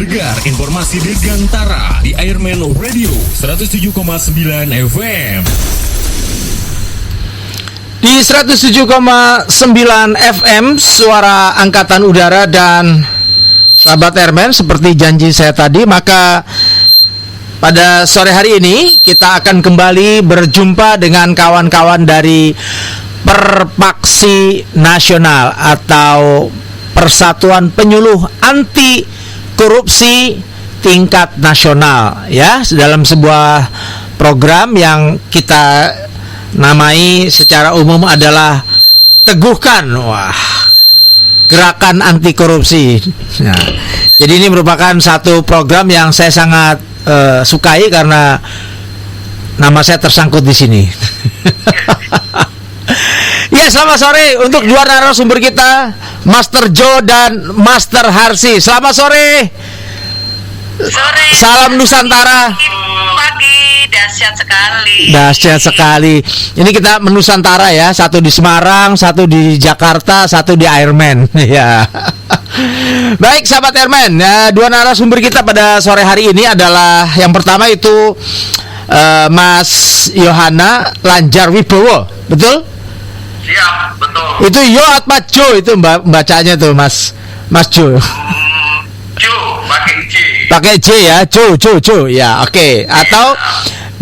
Segar informasi dirgantara di Airman Radio 107,9 FM. Di 107,9 FM Suara Angkatan Udara dan sahabat Airman, seperti janji saya tadi, maka pada sore hari ini kita akan kembali berjumpa dengan kawan-kawan dari Perpaksi Nasional atau Persatuan Penyuluh Anti Korupsi Tingkat Nasional, ya, dalam sebuah program yang kita namai secara umum adalah Teguhkan Gerakan Anti Korupsi. Nah, jadi ini merupakan satu program yang saya sangat sukai karena nama saya tersangkut di sini. Ya, selamat sore untuk dua narasumber kita, Master Joe dan Master Harsi. Selamat sore. Sore. Salam Nusantara. Pagi, dahsyat sekali. Dahsyat sekali. Ini kita menusantara ya, satu di Semarang, satu di Jakarta, satu di Airman. Ya. Baik, sahabat Airman, ya, dua narasumber kita pada sore hari ini adalah yang pertama itu Mas Yohana Lanjar Wibowo, betul? Siap, betul. Itu Yo atau Jo itu bacanya tuh, Mas Jo. Jo, pakai J. Pakai J ya, Jo ya, oke. Atau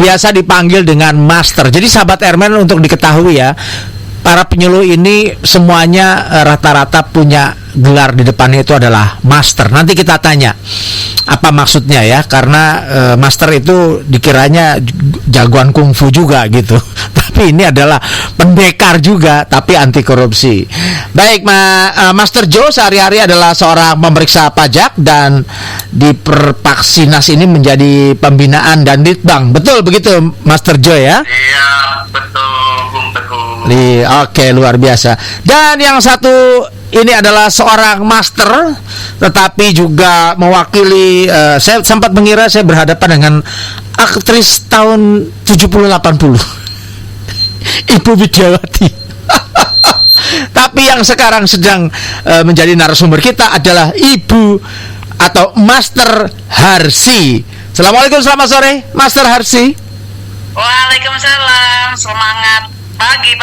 biasa dipanggil dengan Master. Jadi sahabat Airman, untuk diketahui ya, para penyuluh ini semuanya rata-rata punya gelar di depannya itu adalah Master. Nanti kita tanya apa maksudnya ya, karena Master itu dikiranya jagoan kungfu juga gitu. Tapi ini adalah pendekar juga, tapi anti korupsi. Baik, Master Joe sehari-hari adalah seorang pemeriksa pajak dan di Perpaksinas ini menjadi pembinaan dan litbang. Betul begitu, Master Joe ya? Iya, betul, Bung Teguh. Oke, luar biasa. Dan yang satu ini adalah seorang master, tetapi juga mewakili. Saya sempat mengira saya berhadapan dengan aktris tahun 70-80, Ibu Widyawati. Tapi yang sekarang sedang menjadi narasumber kita adalah Ibu atau Master Harsi. Assalamualaikum, selamat sore, Master Harsi. Waalaikumsalam, semangat pagi.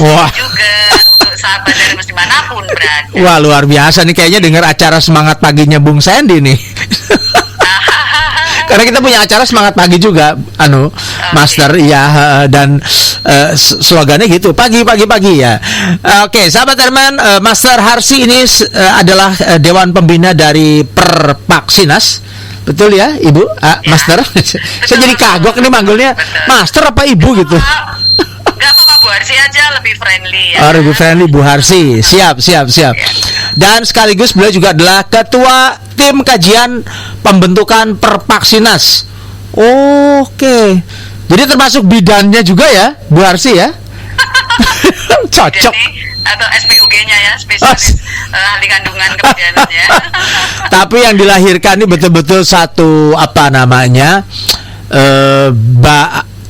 Wah. Juga untuk sahabat dari mesti manapun berada. Wah, luar biasa nih, kayaknya dengar acara semangat paginya Bung Sandy nih. Karena kita punya acara semangat pagi juga, Master, ya, dan slogannya gitu, pagi ya. Oke, sahabat Airman, Master Harsi ini adalah Dewan Pembina dari Perpaksinas. Betul ya, Ibu? Ya. Master? Saya jadi kagok nih manggilnya. Betul. Master apa Ibu gitu? Gak apa-apa, Bu Harsi aja lebih friendly ya. Oh, lebih friendly, Bu Harsi. Siap. Dan sekaligus beliau juga adalah Ketua Tim Kajian Pembentukan Perpaksinas. Oke. Jadi termasuk bidannya juga ya, Bu Harsi ya? Cocok. Jadi, atau SPUG-nya ya, spesialis ahli kandungan kebidanan ya. Tapi yang dilahirkan ini betul-betul satu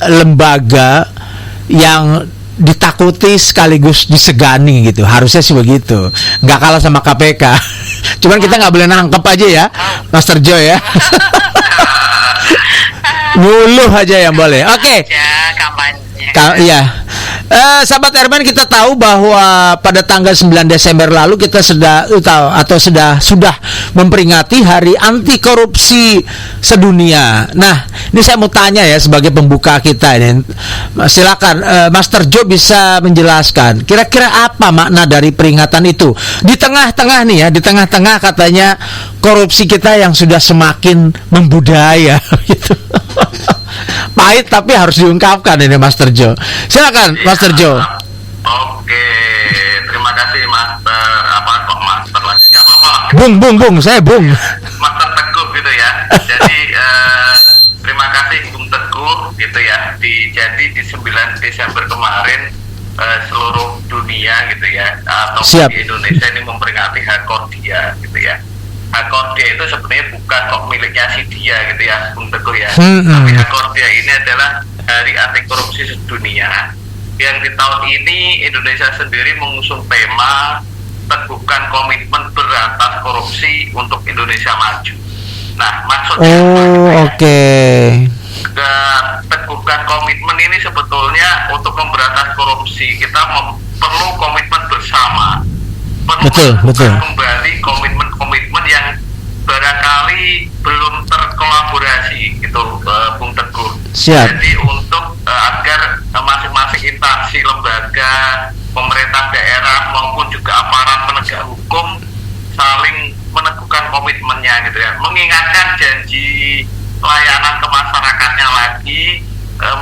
lembaga yang ditakuti sekaligus disegani gitu. Harusnya sih begitu. Nggak kalah sama KPK. Cuman kita nggak boleh nangkep aja ya, Master Joe ya. Nguluh aja yang boleh. Oke. Kampanye. Iya. Sahabat Airman, kita tahu bahwa pada tanggal 9 Desember lalu kita sudah memperingati Hari Anti Korupsi Sedunia. Nah, ini saya mau tanya ya sebagai pembuka kita ini. Silakan, Master Joe bisa menjelaskan kira-kira apa makna dari peringatan itu. Di tengah-tengah nih ya, di tengah-tengah katanya korupsi kita yang sudah semakin membudaya gitu. Pahit tapi harus diungkapkan ini, Master Joe. Silakan, Master Joe. Oke, terima kasih Master. Master lagi? Gak apa-apa. Bung, saya Bung. Master Teguh gitu ya. Jadi terima kasih Bung Teguh gitu ya. Jadi di 9 Desember kemarin seluruh dunia gitu ya, atau Siap. di Indonesia ini memperingati Hakordia gitu ya. Hakordia itu sebenarnya bukan kok miliknya si dia gitu ya, Bung Teguh ya. Tapi Hakordia ini adalah Hari Anti Korupsi Sedunia, yang di tahun ini Indonesia sendiri mengusung tema Teguhkan Komitmen Berantas Korupsi untuk Indonesia Maju. Nah, maksudnya Oke. teguhkan komitmen ini sebetulnya untuk memberantas korupsi kita perlu komitmen bersama, perlu Betul. kembali komitmen yang barangkali belum terkolaborasi gitu, Bung Teguh. Siap. Jadi untuk agar masing-masing instansi, lembaga, pemerintah daerah maupun juga aparat penegak hukum saling meneguhkan komitmennya gitu ya, mengingatkan janji pelayanan ke masyarakatnya lagi,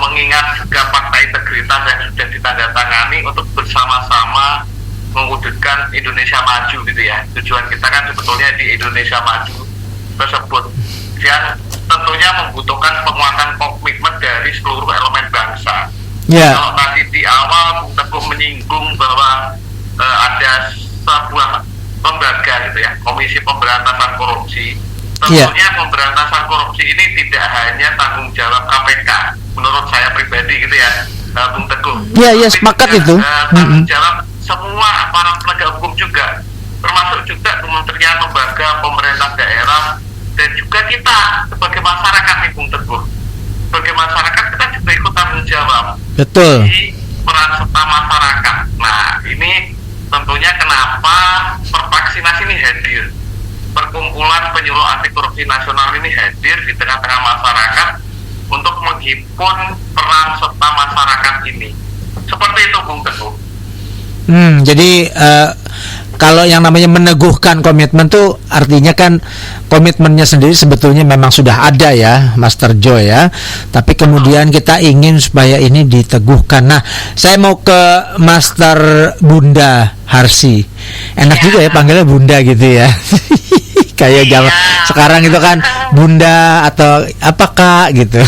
mengingat juga fakta integritas yang sudah ditandatangani untuk bersama-sama mewujudkan Indonesia maju gitu ya. Tujuan kita kan sebetulnya di Indonesia maju tersebut yang tentunya membutuhkan penguatan komitmen dari seluruh elemen bangsa. Kalau tadi di awal Bung Teguh menyinggung bahwa ada sebuah lembaga gitu ya, Komisi Pemberantasan Korupsi. Tentunya pemberantasan korupsi ini tidak hanya tanggung jawab KPK, menurut saya pribadi gitu ya, Bung Teguh. Iya, sepakat itu. Tanggung jawab semua aparat penegak hukum juga, termasuk juga kementerian, lembaga, pemerintah daerah, dan juga kita sebagai masyarakat nih, Bung Teguh. Sebagai masyarakat kita juga ikut tanggung jawab. Betul. Di peran serta masyarakat. Nah, ini tentunya kenapa Pervaksinasi ini hadir. Perkumpulan Penyuluh Anti Korupsi Nasional ini hadir di tengah-tengah masyarakat untuk menghimpun peran serta masyarakat ini. Seperti itu, Bung Teguh. Jadi kalau yang namanya meneguhkan komitmen tuh artinya kan komitmennya sendiri sebetulnya memang sudah ada ya, Master Joy ya. Tapi kemudian kita ingin supaya ini diteguhkan. Nah, saya mau ke Master Bunda Harsi. Enak juga ya panggilnya Bunda gitu ya. Kayak zaman sekarang itu kan Bunda atau apa Kak gitu.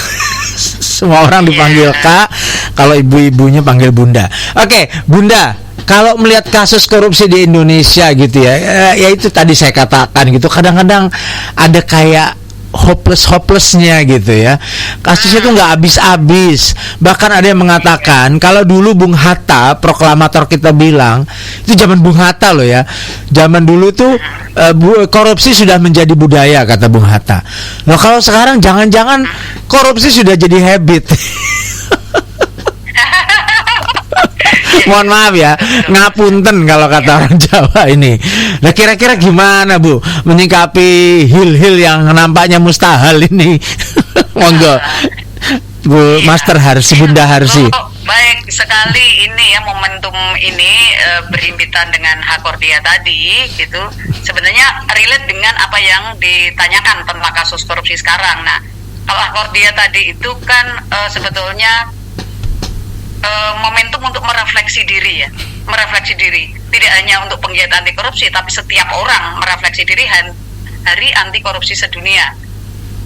Semua orang dipanggil Kak, kalau ibu-ibunya panggil Bunda. Oke, Bunda, kalau melihat kasus korupsi di Indonesia gitu ya, ya itu tadi saya katakan gitu, kadang-kadang ada kayak hopelessnya gitu ya. Kasusnya itu nggak habis-habis. Bahkan ada yang mengatakan kalau dulu Bung Hatta, proklamator kita bilang, itu zaman Bung Hatta loh ya. Zaman dulu tuh korupsi sudah menjadi budaya kata Bung Hatta. Nah kalau sekarang jangan-jangan korupsi sudah jadi habit. Mohon maaf ya, ngapunten kalau kata orang Jawa ini. Nah kira-kira gimana Bu menyikapi hil-hil yang nampaknya mustahil ini? Monggo Bu Master Harsi, Bunda Harsi. Baik sekali ini ya, momentum ini berhimpitan dengan Hakordia tadi gitu. Sebenarnya relate dengan apa yang ditanyakan tentang kasus korupsi sekarang. Nah kalau Hakordia tadi itu kan sebetulnya momentum untuk merefleksi diri ya, merefleksi diri tidak hanya untuk penggiat anti korupsi tapi setiap orang merefleksi diri. Hari anti korupsi sedunia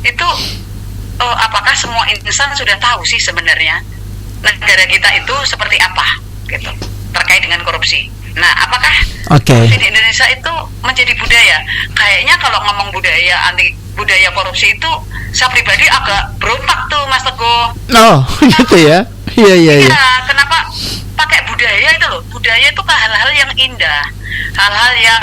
itu apakah semua insan sudah tahu sih sebenarnya negara kita itu seperti apa gitu terkait dengan korupsi. Nah apakah korupsi di Indonesia itu menjadi budaya? Kayaknya kalau ngomong budaya korupsi itu saya pribadi agak berontak tuh Mas Teguh. Oh gitu ya. Iya. Kenapa pakai budaya itu loh? Budaya itu kan hal-hal yang indah, hal-hal yang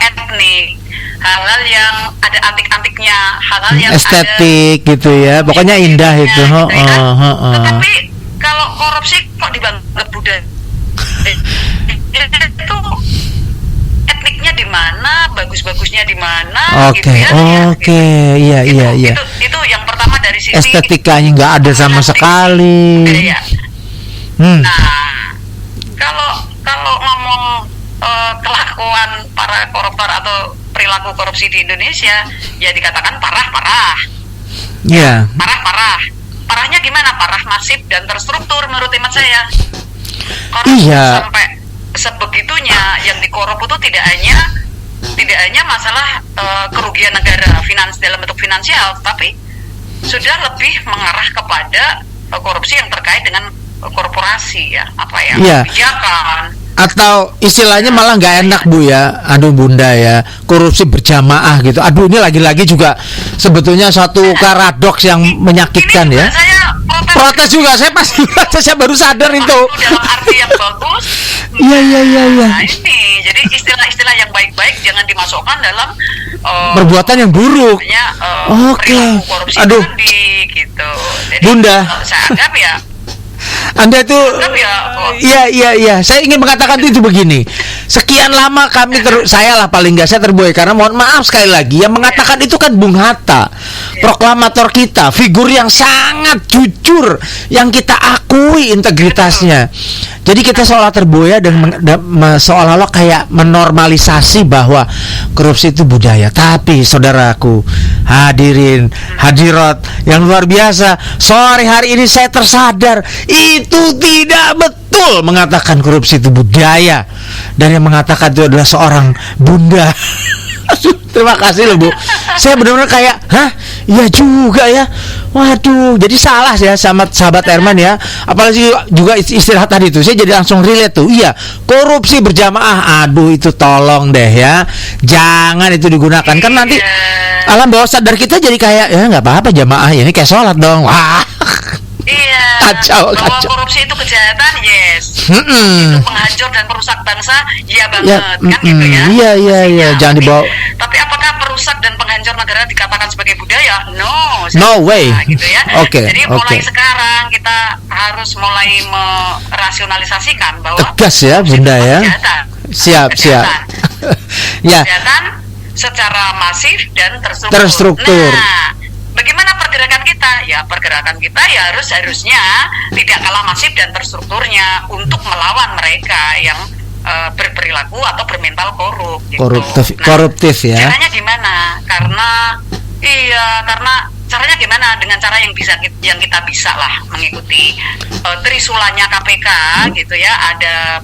etnik, hal-hal yang ada antik-antiknya, hal-hal yang estetik ada, gitu ya. Pokoknya indah itu. Gitu ya. Tapi kalau korupsi kok dianggap budaya? Itu etniknya di mana, bagus-bagusnya di mana? Oke. Gitu ya. Iya. Itu yang pertama dari sisi estetikanya nggak ada sama sekali. Nah, kalau ngomong kelakuan para koruptor atau perilaku korupsi di Indonesia, ya dikatakan parah. Iya. Parah. Parahnya gimana? Parah, masif dan terstruktur menurut hemat saya. Korupsi sampai sebegitunya, yang dikorup itu tidak hanya masalah kerugian negara dalam bentuk finansial, tapi sudah lebih mengarah kepada korupsi yang terkait dengan korporasi ya, kebijakan. Atau istilahnya malah nggak enak Bu ya, aduh Bunda ya, korupsi berjamaah gitu. Aduh ini lagi-lagi juga sebetulnya satu paradoks yang menyakitkan ya. Saya protes juga, saya baru sadar itu. Dalam arti yang bagus. Iya. Nah ini jadi istilah-istilah yang baik-baik jangan dimasukkan dalam perbuatan yang buruk. Oke. Perilaku korupsi Aduh. tadi gitu. Jadi, Bunda. saya anggap ya Anda itu iya. Saya ingin mengatakan itu begini. Sekian lama kami saya lah paling nggak saya terbuai karena mohon maaf sekali lagi yang mengatakan itu kan Bung Hatta, proklamator kita, figur yang sangat jujur yang kita akui integritasnya. Jadi kita seolah terbuai dan seolah-olah kayak menormalisasi bahwa korupsi itu budaya. Tapi saudaraku, hadirin, hadirat yang luar biasa, sore hari ini saya tersadar itu tidak betul mengatakan korupsi itu budaya, dan yang mengatakan itu adalah seorang bunda. Terima kasih loh Bu. Saya benar-benar kayak, hah? Iya juga ya. Waduh, jadi salah ya sama sahabat Herman ya. Apalagi juga istilah tadi itu, saya jadi langsung relate tuh. Iya, korupsi berjamaah. Aduh, itu tolong deh ya. Jangan itu digunakan. Kan nanti alam bawah sadar kita jadi kayak, ya nggak apa-apa jamaah ya. Ini kayak sholat dong. Wah. Iya, kacau. Korupsi itu kejahatan, yes. Itu penghancur dan perusak bangsa, iya banget, kan gitu ya. Iya, jangan dibawa. Tapi apakah perusak dan penghancur negara dikatakan sebagai budaya? No way. Gitu ya. Oke. Jadi mulai sekarang kita harus mulai merasionalisasikan bahwa tegas ya, Bunda ya. Siap. Ya. Kejahatan secara masif dan terstruktur. Nah, bagaimana pergerakan kita? Ya pergerakan kita ya harusnya tidak kalah masif dan terstrukturnya untuk melawan mereka yang berperilaku atau bermental korup. Gitu. Koruptif ya. Caranya gimana? Karena caranya gimana? Dengan cara yang kita bisa lah mengikuti trisulanya KPK gitu ya. Ada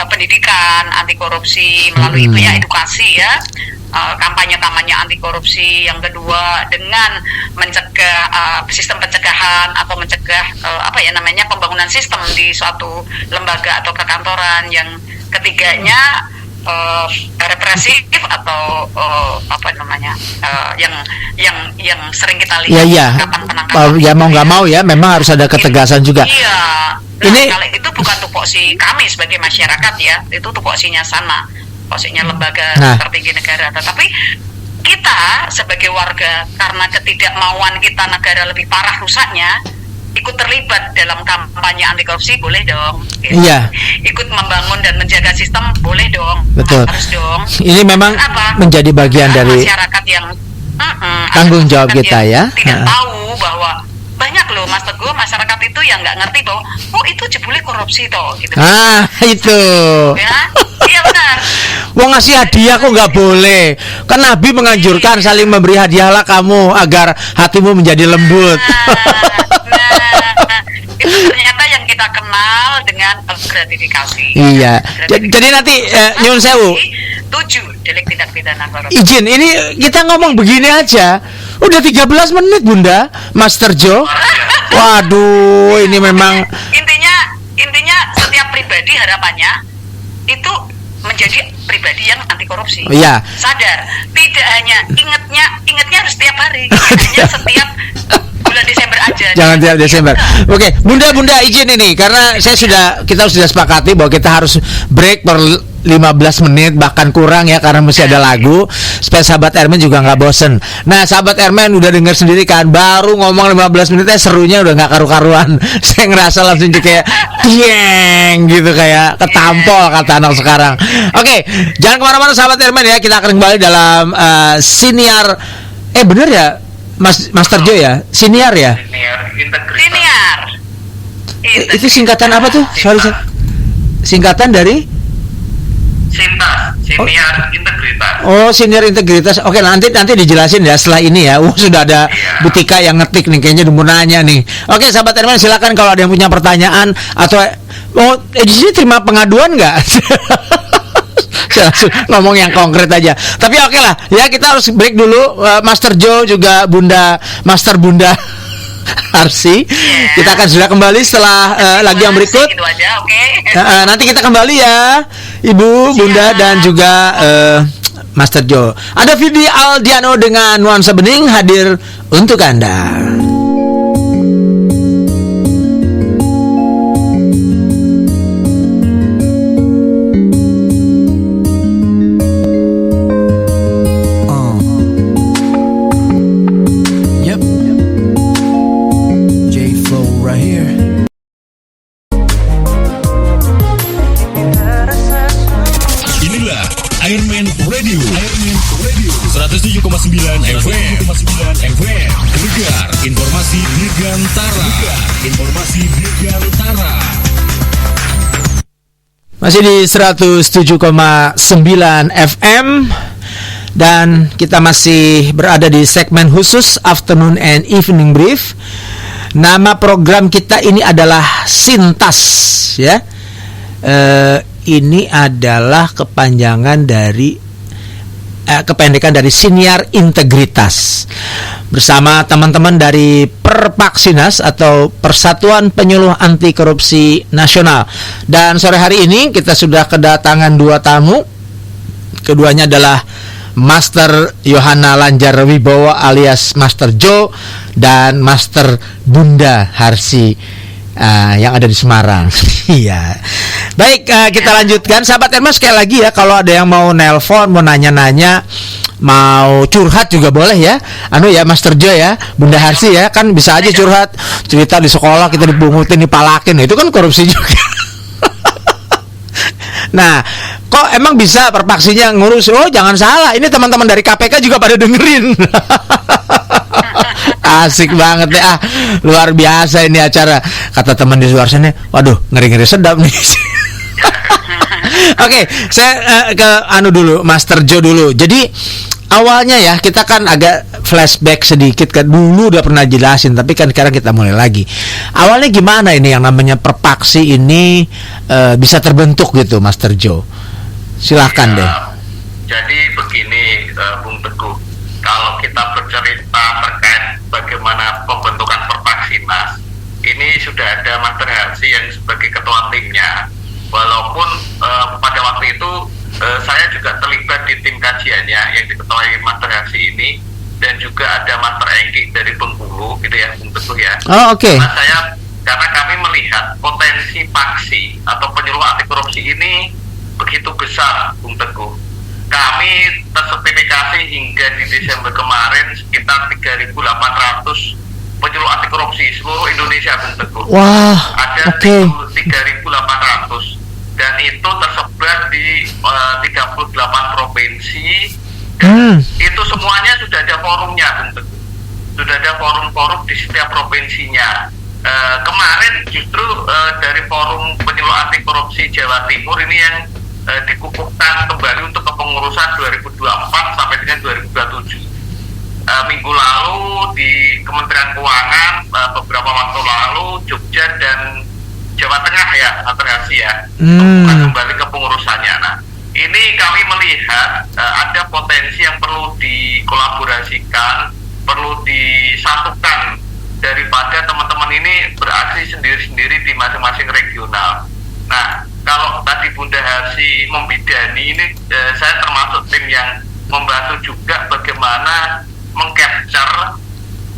pendidikan anti korupsi melalui itu ya edukasi ya. Kampanye anti korupsi. Yang kedua dengan mencegah sistem pencegahan atau mencegah pembangunan sistem di suatu lembaga atau perkantoran. Yang ketiganya represif atau yang sering kita lihat kapan penangkapan. Ya mau nggak mau ya, memang harus ada ketegasan juga. Iya. Ini kalau itu bukan tupoksi kami sebagai masyarakat ya, itu tupoksinya sana. Maksudnya lembaga tertinggi negara, tetapi kita sebagai warga karena ketidakmauan kita negara lebih parah rusaknya, ikut terlibat dalam kampanye anti korupsi boleh dong. Gitu. Iya. Ikut membangun dan menjaga sistem boleh dong. Betul. Harus dong. Ini memang menjadi bagian dari masyarakat yang tanggung jawab kita ya. Tidak tahu bahwa banyak loh Mas Teguh, masyarakat itu yang nggak ngerti bahwa itu jebule korupsi toh gitu. Itu. Ya, iya benar. Wong ngasih hadiah kok nggak boleh? Kan Nabi menganjurkan saling memberi hadiahlah kamu agar hatimu menjadi lembut. Itu ternyata yang kita kenal dengan gratifikasi. Iya. Jadi nanti nyun sewu. 7 delik tindak pidana korupsi. Izin, ini kita ngomong begini aja. Udah 13 menit Bunda, Master Joe. Waduh, ini memang intinya setiap pribadi harapannya itu menjadi pribadi yang anti korupsi. Iya. Sadar, tidak hanya ingatnya harus setiap hari, hanya setiap bulan Desember aja. Jangan tiap Desember. Oke, Bunda izin ini karena kita sudah sepakati bahwa kita harus break per 15 menit bahkan kurang ya karena masih ada lagu supaya sahabat Herman juga nggak bosen. Nah sahabat Herman udah dengar sendiri kan, baru ngomong 15 menitnya serunya udah nggak karu-karuan. Saya ngerasa langsung kayak tieng gitu, kayak ketampol kata anak sekarang. Oke, jangan kemana-mana sahabat Herman ya, kita akan kembali dalam siniar bener ya Master Joe ya, siniar ya. Siniar. Itu singkatan apa tuh? Sorry. Singkatan dari Siniar integritas. Oh, siniar integritas. Oke, nanti dijelasin ya setelah ini ya. Sudah ada Butika yang ngetik nih, kayaknya mau nanya nih. Oke, sahabat Herman silakan kalau ada yang punya pertanyaan atau di sini terima pengaduan nggak? Saya langsung ngomong yang konkret aja. Tapi oke lah, ya kita harus break dulu. Master Joe juga Master Bunda Arsi. Kita akan sudah kembali setelah lagu yang berikut. Gitu aja, nanti kita kembali ya, Ibu, Bunda dan juga Master Joe. Ada Vidi Aldiano dengan Nuansa Bening hadir untuk Anda. Airman Radio. 107,9 FM. Gegar informasi Dirgantara. Masih di 107,9 FM dan kita masih berada di segmen khusus Afternoon and Evening Brief. Nama program kita ini adalah Sintas, ya. Ini adalah kepanjangan dari kependekan dari Siniar Integritas. Bersama teman-teman dari Perpaksinas atau Persatuan Penyuluh Anti Korupsi Nasional. Dan sore hari ini kita sudah kedatangan dua tamu. Keduanya adalah Master Yohana Lanjar Wibowo alias Master Jo dan Master Bunda Harsi yang ada di Semarang. Iya. Baik, kita lanjutkan. Sahabat Herman, sekali lagi ya, kalau ada yang mau nelpon, mau nanya-nanya, mau curhat juga boleh ya. Ya Master Jo ya, Bunda Harsi ya, kan bisa aja curhat, cerita di sekolah kita dipungutin, dipalakin, itu kan korupsi juga. Nah, kok emang bisa Perpaksinya ngurus? Oh, jangan salah, ini teman-teman dari KPK juga pada dengerin. Asik banget ya, luar biasa ini acara. Kata teman di luar sana, waduh, ngeri-ngeri sedap nih. Oke, saya ke dulu, Master Jo dulu. Jadi awalnya ya, kita kan agak flashback sedikit kan, dulu udah pernah jelasin, tapi kan sekarang kita mulai lagi. Awalnya gimana ini yang namanya Perpaksi ini bisa terbentuk gitu, Master Jo? Silahkan deh. Jadi begini, Bung Teguh, kalau kita bercerita terkait bagaimana pembentukan Perpaksinas, ini sudah ada Master Harsi yang sebagai ketua timnya. Walaupun pada waktu itu saya juga terlibat di tim kajiannya yang diketuai Master Harsi ini, dan juga ada Master Engki dari Bengkulu gitu ya, Bung Teguh ya. Oh, oke. Karena kami melihat potensi paksi atau penyuluh anti korupsi ini begitu besar, Bung Teguh. Kami tersertifikasi hingga di Desember kemarin sekitar 3.800 penyuluh anti korupsi seluruh Indonesia, Bung Teguh. Wah, ada 3.800 dan itu tersebar di 38 provinsi. Dan itu semuanya sudah ada forumnya, Bung Teguh. Sudah ada forum-forum di setiap provinsinya. Kemarin justru dari forum penyuluh anti korupsi Jawa Timur ini yang dikukuhkan kembali untuk kepengurusan 2024 sampai dengan 2027. Minggu lalu di Kementerian Keuangan, beberapa waktu lalu Jogja dan Jawa Tengah ya, Atrasi ya, kembali kepengurusannya. Nah, ini kami melihat ada potensi yang perlu dikolaborasikan, perlu disatukan daripada teman-teman ini beraksi sendiri-sendiri di masing-masing regional. Nah, kalau tadi Bunda Harsi membidani ini, saya termasuk tim yang membantu juga bagaimana mengcapture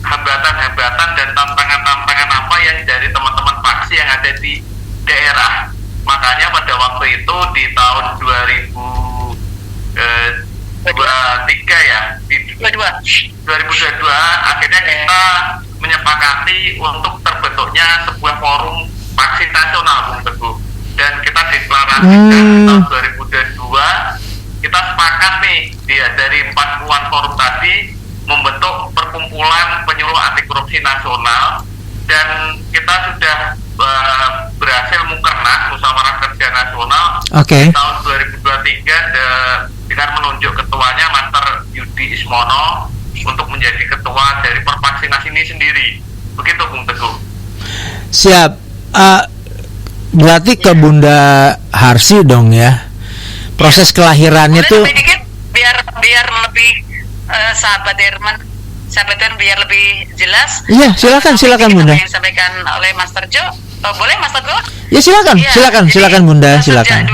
hambatan-hambatan dan tantangan-tantangan apa yang dari teman-teman paksi yang ada di daerah. Makanya pada waktu itu di tahun 2023 ya, di 2022 akhirnya kita menyepakati untuk terbentuknya sebuah forum paksi nasional, Bung Teguh. Dan kita deklarasikan tahun 2022 kita sepakat nih dari 40-an forum tadi membentuk perkumpulan penyuluh anti korupsi nasional, dan kita sudah berhasil mukernas musyawarah kerja nasional tahun 2023 dengan menunjuk ketuanya Master Yudi Ismono untuk menjadi ketua dari Perpaksinas ini sendiri. Begitu, Bung Teguh. Siap. Berarti ke Bunda Harsi dong ya. Proses kelahirannya tuh dikit, biar lebih sahabat Herman biar lebih jelas. Iya, silakan Bunda. Yang disampaikan oleh Master Jo. Boleh Master Jo? Ya silakan Bunda, silakan. Sejak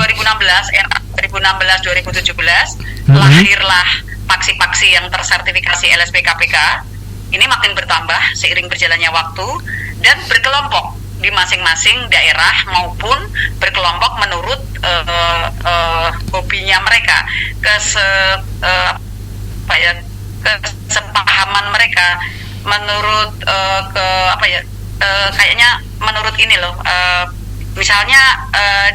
2016 lahirlah paksi-paksi yang tersertifikasi LSP KPK. Ini makin bertambah seiring berjalannya waktu dan berkelompok di masing-masing daerah maupun berkelompok menurut hobinya mereka, kesepahaman mereka, menurut kayaknya menurut ini loh, misalnya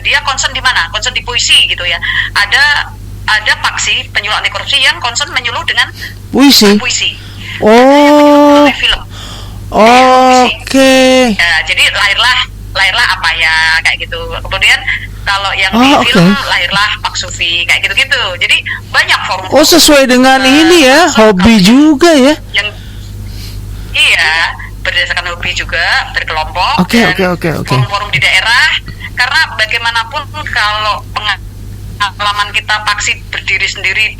dia concern di mana, concern di puisi gitu ya. Ada ada paksi penyuluh anti korupsi yang concern menyuluh dengan Puisi. puisi. Oh. Menyuluh film. Oke. Ya, jadi lahirlah apa ya kayak gitu. Kemudian kalau yang di Oh, film oke. lahirlah Pak Sufi kayak gitu-gitu. Jadi banyak forum. Oh, sesuai dengan ini ya, hobi juga ya. Yang iya, berdasarkan hobi juga berkelompok. Oke, dan oke. forum-forum di daerah, karena bagaimanapun kalau pengalaman kita paksi berdiri sendiri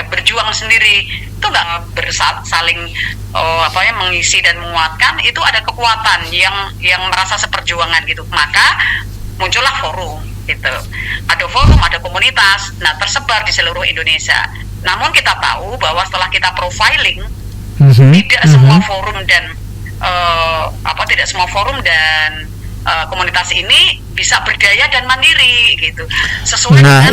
berjuang sendiri itu nggak saling mengisi dan menguatkan, itu ada kekuatan yang merasa seperjuangan gitu, maka muncullah forum gitu. Ada forum, ada komunitas, nah tersebar di seluruh Indonesia. Namun kita tahu bahwa setelah kita profiling, tidak semua forum dan komunitas ini bisa berdaya dan mandiri gitu, sesuai dengan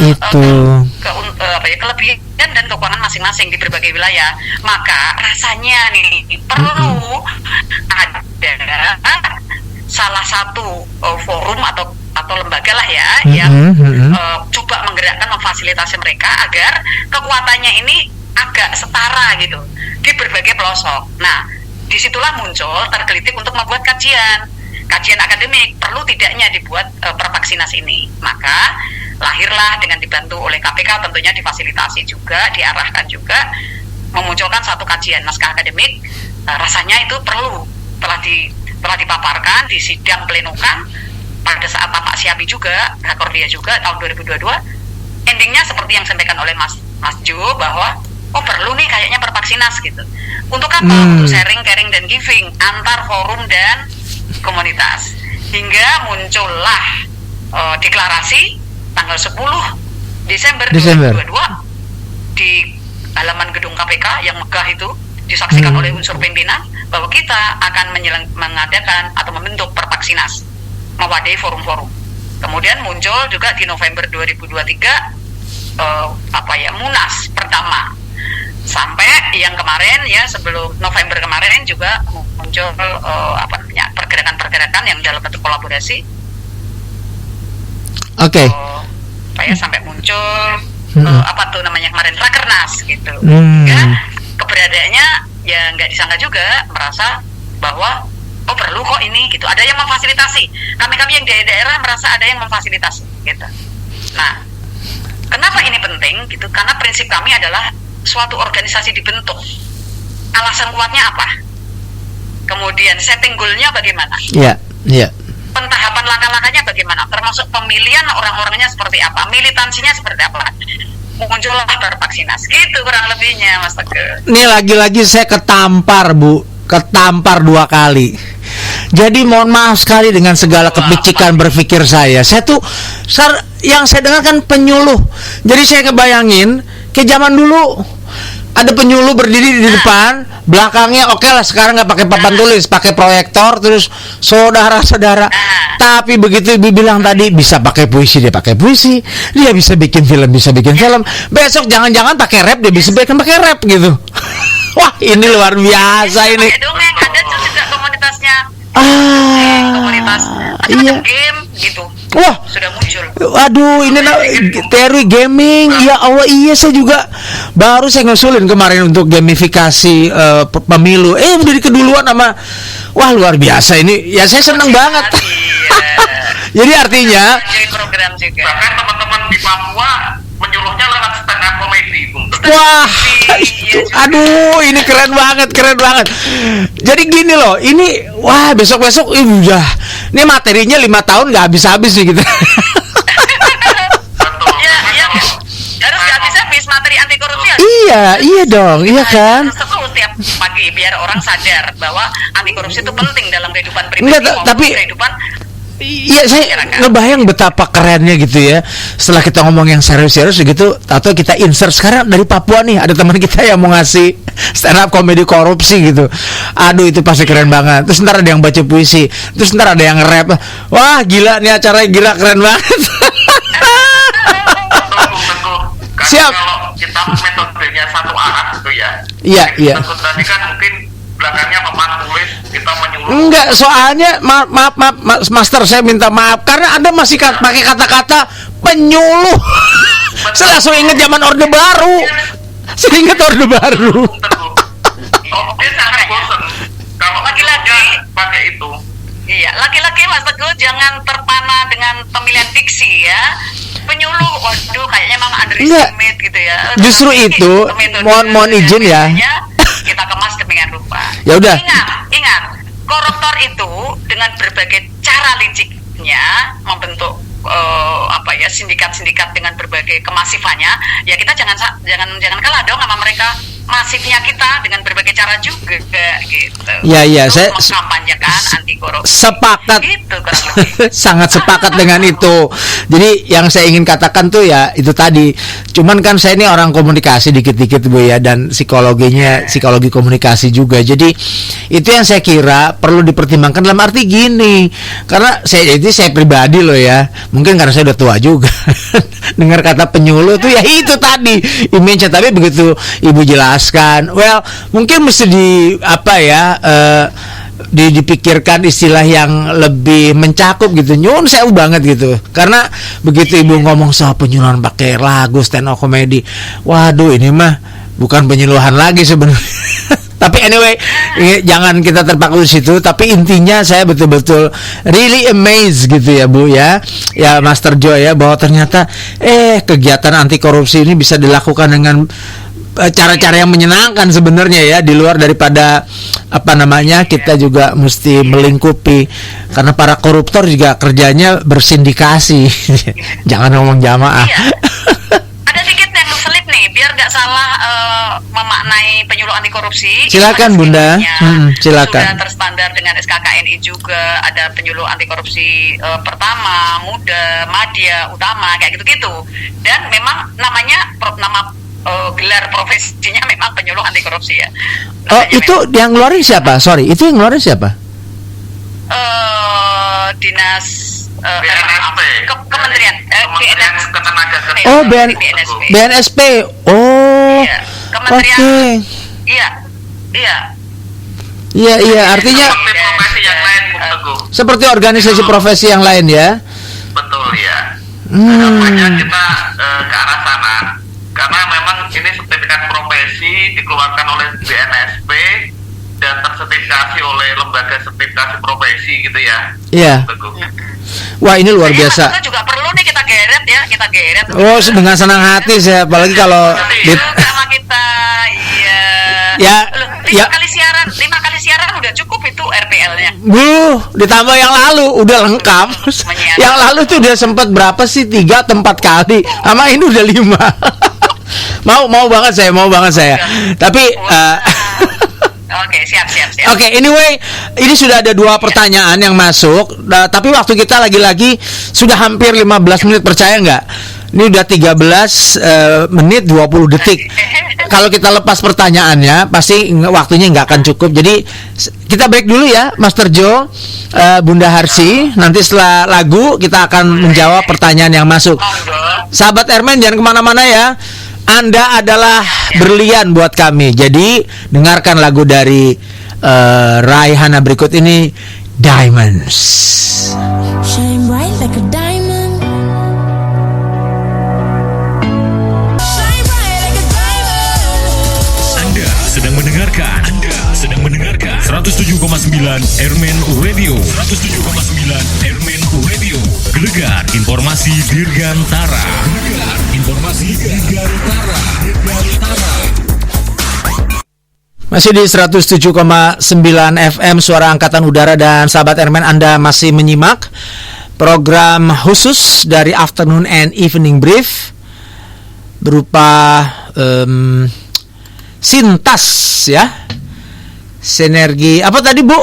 kelebihan dan kekurangan masing-masing di berbagai wilayah. Maka rasanya nih perlu ada salah satu forum atau lembaga lah ya yang coba menggerakkan, memfasilitasi mereka agar kekuatannya ini agak setara gitu di berbagai pelosok. Nah, disitulah muncul tergelitik untuk membuat kajian akademik, perlu tidaknya dibuat pervaksinas ini. Maka lahirlah dengan dibantu oleh KPK, tentunya difasilitasi juga, diarahkan juga, memunculkan satu kajian naskah akademik. Rasanya itu perlu, telah dipaparkan di sidang plenokan pada saat Pak Siabi juga, Hakordia juga tahun 2022. Endingnya seperti yang disampaikan oleh Mas Jo, bahwa perlu nih kayaknya pervaksinas gitu. Untuk apa? Untuk sharing, caring, dan giving antar forum dan komunitas. Hingga muncullah deklarasi tanggal 10 Desember 2022 di halaman gedung KPK yang megah itu, disaksikan oleh unsur pimpinan bahwa kita akan mengadakan atau membentuk pervaksinas, mewadahi forum-forum. Kemudian muncul juga di November 2023 Munas pertama, sampai yang kemarin ya, sebelum November kemarin juga muncul pergerakan-pergerakan yang dalam bentuk kolaborasi. Oke. Sampai muncul kemarin Rakernas gitu. Ya, keberadaannya ya nggak disangka juga, merasa bahwa perlu kok ini gitu. Ada yang memfasilitasi. Kami yang di daerah merasa ada yang memfasilitasi gitu. Nah, kenapa ini penting gitu? Karena prinsip kami adalah suatu organisasi dibentuk, alasan kuatnya apa? Kemudian setting goal-nya bagaimana? Iya. Pentahapan langkah-langkahnya bagaimana? Termasuk pemilihan orang-orangnya seperti apa? Militansinya seperti apa? Muncullah pervaksinas. Gitu kurang lebihnya, Mas Teguh. Ini lagi-lagi saya ketampar, Bu. Ketampar 2 kali. Jadi mohon maaf sekali dengan segala kepicikan berpikir saya. Yang saya dengar kan penyuluh. Jadi saya kebayangin kayak zaman dulu ada penyuluh berdiri di depan, belakangnya oke lah, sekarang nggak pakai papan tulis, pakai proyektor, terus saudara-saudara. Tapi begitu Ibu bilang tadi bisa pakai puisi, dia pakai puisi, dia bisa bikin film, besok jangan-jangan pakai rap, dia bisa bikin pakai rap gitu. Wah, ini luar biasa ini. Dongeng ada juga komunitasnya. Komunitas iya. Game gitu. Wah, sudah muncul. Waduh, ini teori gaming. Ya Allah, iya, saya juga baru saya ngusulin kemarin untuk gamifikasi pemilu. Udah keduluan sama. Wah, luar biasa ini. Ya saya senang banget. Jadi artinya program juga. Bahkan teman-teman di Papua menyuluhnya lewat stand up comedy. Wah, aduh, ini keren banget. Jadi gini loh, ini besok-besok udah. Ini materinya 5 tahun nggak habis-habis nih kita. Harus nggak habis-habis materi anti korupsi. Iya dong, iya kan. Setiap pagi biar orang sadar bahwa anti korupsi itu penting dalam kehidupan pribadi tapi kehidupan. Iya, saya ngebayang betapa kerennya gitu ya. Setelah kita ngomong yang serius-serius gitu, atau kita insert sekarang dari Papua nih, ada teman kita yang mau ngasih stand up komedi korupsi gitu. Aduh, itu pasti keren banget. Terus ntar ada yang baca puisi, terus ntar ada yang rap. Wah, gila nih acaranya, gila, keren banget. Siap. Kalau kita metodenya satu arah gitu ya. Iya. Tadi kan mungkin belakangnya papan tulis, kita menyuruh. Enggak, soalnya maaf Master, saya minta maaf karena Anda masih pakai kata-kata penyuluh. Saya langsung inget zaman Orde Baru. Saya inget Orde Baru. Dia sangat bosan kalau Laki-laki pakai itu. Iya, laki-laki Mas Teguh jangan terpana dengan pemilihan diksi ya. Penyuluh, waduh kayaknya memang underestimate gitu ya. Justru itu, mohon izin ya. Kita kemas demikian rupa. Ya udah. Ingat, koruptor itu dengan berbagai cara liciknya membentuk sindikat-sindikat dengan berbagai kemasifannya. Ya kita jangan kalah dong sama mereka. Masifnya kita dengan berbagai cara juga gitu. Ya, saya mengkampanyekan anti korupsi. Sepakat. Gitu, kurang lebih. Sangat sepakat dengan itu. Jadi yang saya ingin katakan tuh ya itu tadi. Cuman kan saya ini orang komunikasi dikit-dikit Bu ya, dan psikologi komunikasi juga. Jadi itu yang saya kira perlu dipertimbangkan dalam arti gini. Karena saya pribadi loh ya. Mungkin karena saya udah tua juga. Dengar kata penyuluh tuh ya itu tadi image-nya, tapi begitu Ibu jelaskan, well mungkin mesti dipikirkan istilah yang lebih mencakup gitu. Nyun sewu banget gitu. Karena begitu Ibu ngomong soal penyuluhan pakai lagu stand up comedy, waduh ini mah bukan penyuluhan lagi sebenarnya. Tapi anyway, jangan kita terpaku di situ. Tapi intinya saya betul-betul really amazed gitu ya Bu ya Master Joe ya, bahwa ternyata kegiatan anti korupsi ini bisa dilakukan dengan cara-cara yang menyenangkan sebenarnya ya, di luar daripada kita juga mesti melingkupi, karena para koruptor juga kerjanya bersindikasi. Jangan ngomong jamaah. Ada sedikit yang sulit nih biar nggak salah memaknai penyuluh anti korupsi. Silakan Bunda. Silakan. Sudah terstandar dengan SKKNI juga, ada penyuluh anti korupsi pertama, muda, madya, utama kayak gitu-gitu. Dan memang namanya gelar profesinya memang penyuluh anti korupsi ya. Itu yang ngeluarin siapa? Sorry, itu yang ngeluarin siapa? Dinas BNSP. Kementerian Ketenagakerjaan. Oh, BNSP. Oh. Iya, Kementerian. Oke. Iya, artinya seperti profesi yang lain, Bu Teguh. Seperti organisasi profesi yang lain ya. Betul ya. Harapannya kita ke arah sana. Karena memang ini sertifikat profesi dikeluarkan oleh BNSP dan tersertifikasi oleh lembaga sertifikasi profesi gitu ya. Iya. Wah, ini luar biasa. Kita juga perlu nih kita geret. Oh, dengan senang hati saya, apalagi kalau sama kita. Iya. Ya, Loh, 5 kali siaran udah cukup itu RPL-nya. Bu, ditambah yang lalu udah lengkap. Yang lalu tuh udah sempat berapa sih? 3 atau 4 kali. Sama ini udah 5. Mau banget saya. Tapi Oke, siap. Oke, anyway, ini sudah ada 2 pertanyaan yang masuk. Tapi waktu kita lagi-lagi sudah hampir 15 menit, percaya nggak? Ini udah 13 menit 20 detik. Kalau kita lepas pertanyaannya, pasti waktunya nggak akan cukup. Jadi kita break dulu ya, Master Joe, Bunda Harsi. Nanti setelah lagu kita akan menjawab pertanyaan yang masuk. Sahabat Airman, jangan kemana-mana ya. Anda adalah berlian buat kami. Jadi dengarkan lagu dari Raihana berikut ini, Diamonds. Shine bright like a diamond. Shine bright like a diamond. Anda sedang mendengarkan 107,9 Airman Radio. 107,9 Airman Radio. Gelegar informasi Dirgantara. Masih di 107,9 FM Suara Angkatan Udara, dan sahabat Airman, Anda masih menyimak program khusus dari Afternoon and Evening Brief berupa Sintas ya. Sinergi apa tadi Bu?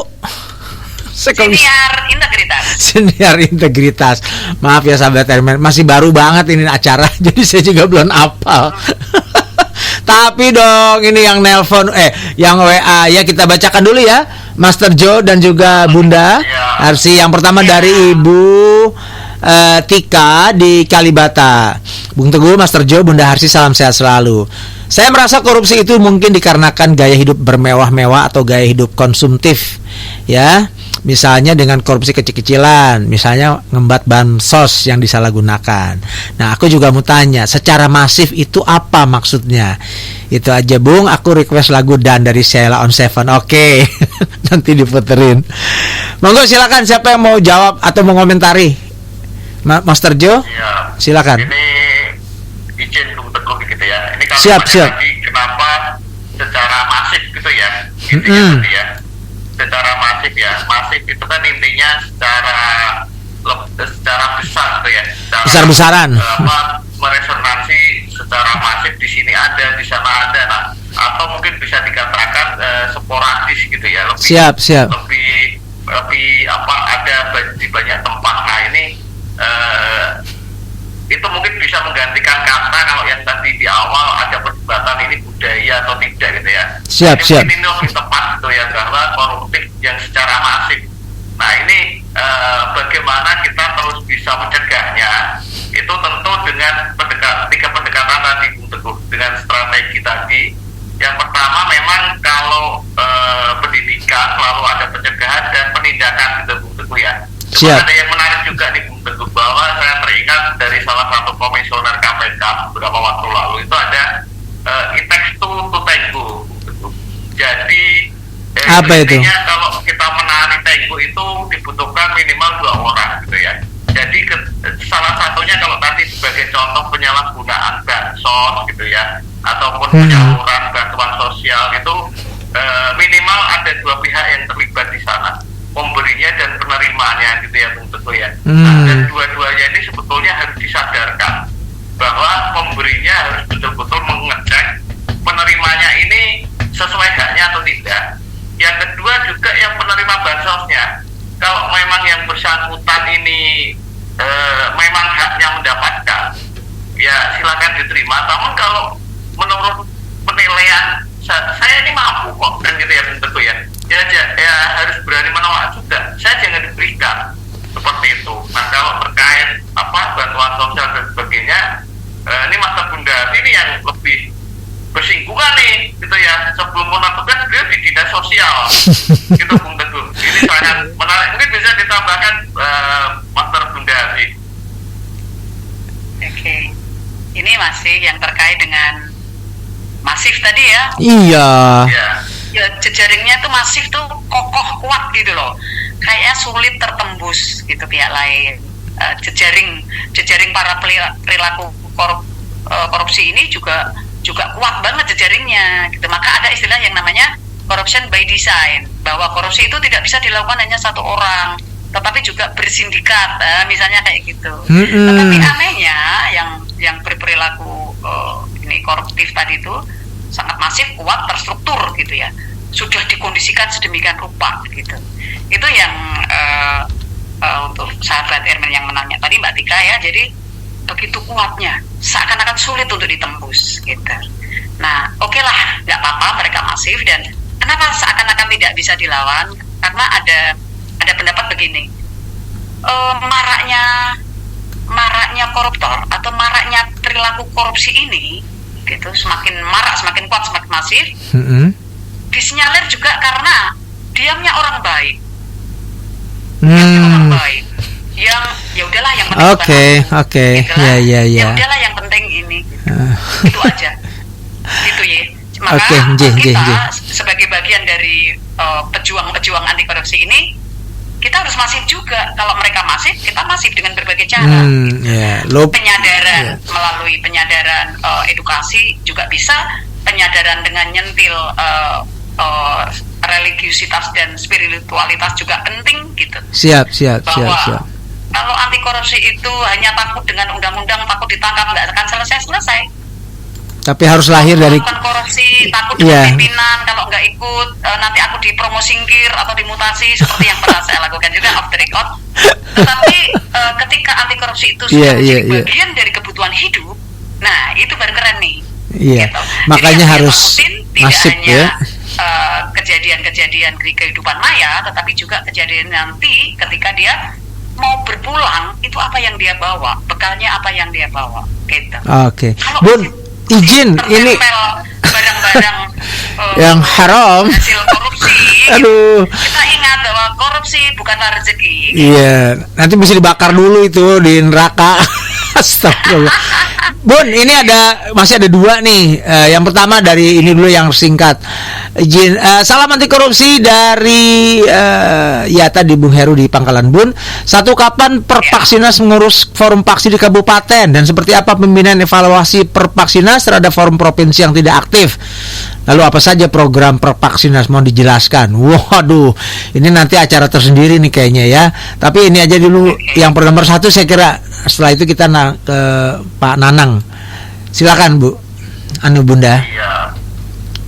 Siniar integritas. Maaf ya sahabat Airman, masih baru banget ini acara, jadi saya juga belum hafal. Tapi dong, ini yang nelpon, yang WA ya, kita bacakan dulu ya, Master Joe dan juga Bunda Harsi. Yang pertama dari Ibu Tika di Kalibata. Bung Teguh, Master Joe, Bunda Harsi, salam sehat selalu. Saya merasa korupsi itu mungkin dikarenakan gaya hidup bermewah-mewah atau gaya hidup konsumtif, ya. Misalnya dengan korupsi kecil-kecilan, misalnya ngembat bansos yang disalahgunakan. Nah, aku juga mau tanya, secara masif itu apa maksudnya? Itu aja, Bung. Aku request lagu Dan dari Sheila on Seven. Oke. Nanti diputerin. Monggo silakan, siapa yang mau jawab atau mau komentari? Master Joe? Ya, silakan. Ini izin Bung Teguh gitu ya. Ini kalau Siap. tadi kenapa secara masif gitu ya? Intinya tadi ya. Secara masif ya. Masif itu kan intinya secara besar gitu ya. Besar-besaran. Meresonansi secara masif, di sini ada, di sana ada. Nah, atau mungkin bisa dikatakan sporadis gitu ya. Siap. Lebih ada di banyak tempat. Nah, ini itu mungkin bisa menggantikan kata kalau yang tadi di awal ada perdebatan ini budaya atau tidak gitu ya. Siap. Ini lebih tepat gitu ya, bahwa koruptif yang secara masif. Nah, ini bagaimana kita terus bisa mencegahnya, itu tentu dengan tiga pendekatan tadi Bung Teguh, dengan strategi tadi. Yang pertama memang kalau pendidikan selalu ada pencegahan dan penindakan gitu Bung Teguh ya. Cuma ada yang menarik juga nih Bung Teguh, bahwa saya teringat dari salah satu komisioner KPK beberapa waktu lalu itu ada it takes two to tango Bung Teguh. Jadi apa itu? Kalau kita menangani tango itu dibutuhkan minimal 2 orang gitu ya. Jadi salah satunya kalau tadi sebagai contoh penyalahgunaan bansos gitu ya, ataupun penyaluran bantuan sosial itu minimal ada 2 pihak yang terlibat di sana, pemberinya dan penerimanya gitu ya Bung Teguh ya. Nah, dan dua-duanya ini sebetulnya harus disadarkan bahwa pemberinya harus betul-betul mengecek penerimanya ini sesuai haknya atau tidak. Yang kedua juga yang penerima bansosnya, kalau memang yang bersangkutan ini memang haknya mendapatkan, ya silakan diterima. Namun kalau menurut penilaian saya ini mampu kok, dan gitu ya Bung Teguh ya, ya harus berani menolak juga. Saya jangan diberikan seperti itu. Nah, kalau terkait bantuan sosial dan sebagainya, ini Mas Bunda ini yang lebih bersinggungan nih gitu ya. Sebelum menentukan beliau di dinas sosial gitu Bung Teguh. Ini sangat menarik. Mungkin bisa ditambahkan Master Bunda sih. Oke. Ini masih yang terkait dengan masif tadi ya. Iya. Ya, jejaringnya tuh masif tuh kokoh kuat gitu loh. Kayaknya sulit tertembus gitu pihak lain. Jejaring para perilaku korupsi ini juga kuat banget jejaringnya gitu. Maka ada istilah yang namanya corruption by design, bahwa korupsi itu tidak bisa dilakukan hanya satu orang, tetapi juga bersindikat, misalnya kayak gitu. Tetapi anehnya yang berperilaku ini koruptif tadi itu sangat masif, kuat, terstruktur gitu ya, sudah dikondisikan sedemikian rupa gitu. Itu yang untuk sahabat Ermen yang menanya tadi Mbak Tika ya, jadi begitu kuatnya, seakan-akan sulit untuk ditembus gitu. Nah, oke lah, nggak apa-apa mereka masif. Dan kenapa seakan-akan tidak bisa dilawan? Karena ada pendapat begini, maraknya koruptor atau maraknya perilaku korupsi ini gitu, semakin marak, semakin kuat, semakin masif, disinyalir juga karena diamnya orang baik. Orang baik yang ya udahlah yang penting ya udahlah yang penting ini gitu. Itu aja gitu ya. Maka kita sebagai bagian dari pejuang anti korupsi ini, kita harus masif juga. Kalau mereka masif, kita masif dengan berbagai cara. Penyadaran melalui penyadaran edukasi juga bisa, penyadaran dengan nyentil religiusitas dan spiritualitas juga penting gitu. Siap. Kalau anti korupsi itu hanya takut dengan undang-undang, takut ditangkap, nggak akan selesai. Tapi harus lahir dari korupsi, takut dengan pimpinan, kalau nggak ikut nanti aku dipromosingkir atau dimutasi, seperti yang pernah saya lakukan juga off the record. Tetapi ketika anti korupsi itu sudah menjadi bagian dari kebutuhan hidup, nah itu baru keren nih. Gitu. Makanya jadi harus masif ya. Kejadian di kehidupan maya, tetapi juga kejadian nanti ketika dia mau berpulang, itu apa yang dia bawa, bekalnya apa yang dia bawa gitu. Oke. Bun, izin ini barang-barang yang haram, hasil korupsi. Aduh. Kita ingat bahwa korupsi bukanlah rezeki. Iya, nanti bisa dibakar dulu itu di neraka. Astagfirullah. Bun, ini masih ada dua nih. Yang pertama dari ini dulu yang singkat. Salam anti korupsi dari ya tadi Bung Heru di Pangkalan Bun. Satu, kapan Perpaksinas mengurus forum paksi di kabupaten dan seperti apa pembinaan evaluasi Perpaksinas terhadap forum provinsi yang tidak aktif? Lalu apa saja program Perpaksinas, mau dijelaskan? Waduh, ini nanti acara tersendiri nih kayaknya ya. Tapi ini aja dulu yang nomor satu saya kira. Setelah itu kita ke Pak Nanang. Silakan Bu. Bunda. Iya.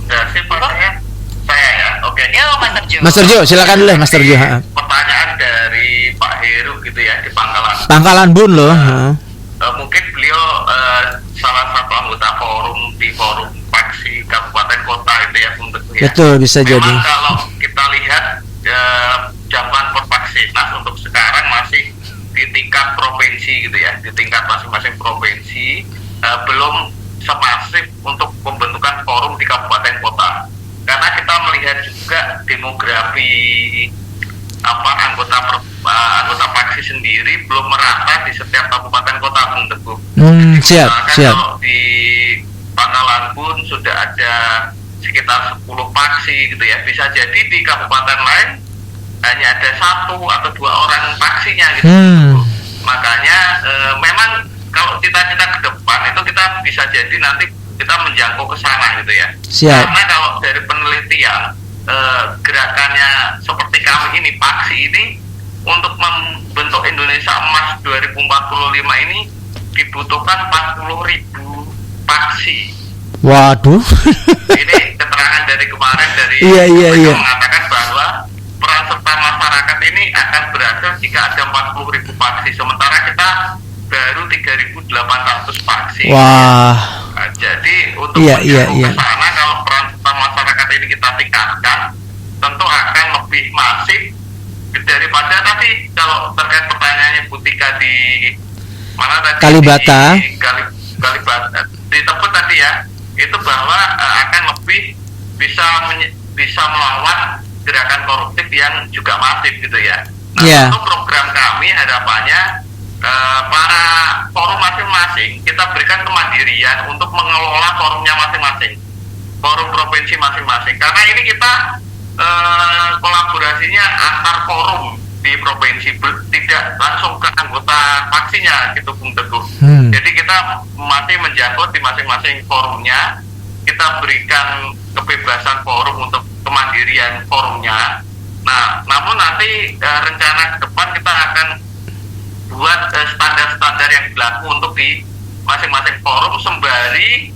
Enggak sih pertanyaan saya ya. Oke. Ya, Mas Jo. Mas Terjo, silakan dulu Mas Terjo. Pertanyaan dari Pak Heru gitu ya di Pangkalan. Pangkalan Bun loh. Mungkin beliau salah satu anggota di forum paksi kabupaten kota itu ya untuk ya. Betul, bisa Memang jadi. kalau kita lihat jawaban Perpaksinas untuk sekarang masih di tingkat provinsi gitu ya, di tingkat masing-masing provinsi, belum semasif untuk pembentukan forum di kabupaten kota. Karena kita melihat juga demografi anggota paksi sendiri belum merata di setiap kabupaten kota, Bung Teguh. Siap. Kalau di Pangkalan Bun sudah ada sekitar 10 paksi gitu ya, bisa jadi di kabupaten lain hanya ada 1 atau 2 orang paksinya gitu. Makanya memang kalau cita-cita ke depan itu kita bisa jadi nanti kita menjangkau ke sana gitu ya. Siap. Karena kalau dari penelitian gerakannya seperti kami ini, paksi ini, untuk membentuk Indonesia Emas 2045 ini dibutuhkan 40.000 paksi. Waduh. Ini keterangan dari kemarin dari Iya. mengatakan bahwa peran serta masyarakat ini akan berhasil jika ada 40.000 paksi, sementara kita baru 3.800 paksi. Wah. Nah, jadi untuk Iya. ke sana, kalau peran serta masyarakat ini kita tingkatkan, tentu akan lebih masif daripada tadi. Kalau terkait pertanyaannya Bu Tika di mana tadi? Kalibata. Di Kalibata, di Tebet tadi ya, itu bahwa akan lebih bisa melawan gerakan koruptif yang juga masif gitu ya. Nah, untuk program kami harapannya para forum masing-masing kita berikan kemandirian untuk mengelola forumnya masing-masing, forum provinsi masing-masing. Karena ini kita kolaborasinya antar forum di provinsi, tidak langsung ke anggota paksinya gitu, Bung Teguh. Jadi kita masih menjangkau di masing-masing forumnya, kita berikan kebebasan forum untuk kemandirian forumnya. Nah, namun nanti rencana ke depan kita akan buat standar-standar yang berlaku untuk di masing-masing forum, sembari